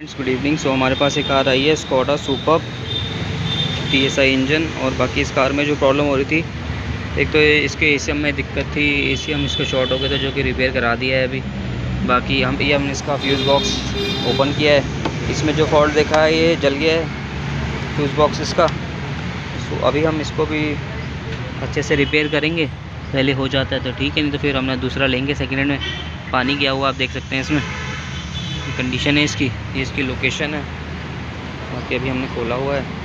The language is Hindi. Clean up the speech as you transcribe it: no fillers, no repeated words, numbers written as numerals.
Good evening. सो हमारे पास एक कार आई है स्कोडा सुपर्ब TSI इंजन। और बाकी इस कार में जो प्रॉब्लम हो रही थी, एक तो इसके ACM में दिक्कत थी, ACM इसको शॉर्ट हो गया था जो कि रिपेयर करा दिया है अभी। बाकी हमने इसका फ्यूज़ बॉक्स ओपन किया है, इसमें जो फॉल्ट देखा है ये जल गया है फ्यूज़ बॉक्स इसका। सो अभी हम इसको भी अच्छे से रिपेयर करेंगे, पहले हो जाता है तो ठीक है, नहीं तो फिर हमने दूसरा लेंगे सेकेंड हैंड में। पानी गया हुआ आप देख सकते हैं इसमें, कंडीशन है इसकी, ये इसकी लोकेशन है। बाकी अभी हमने खोला हुआ है।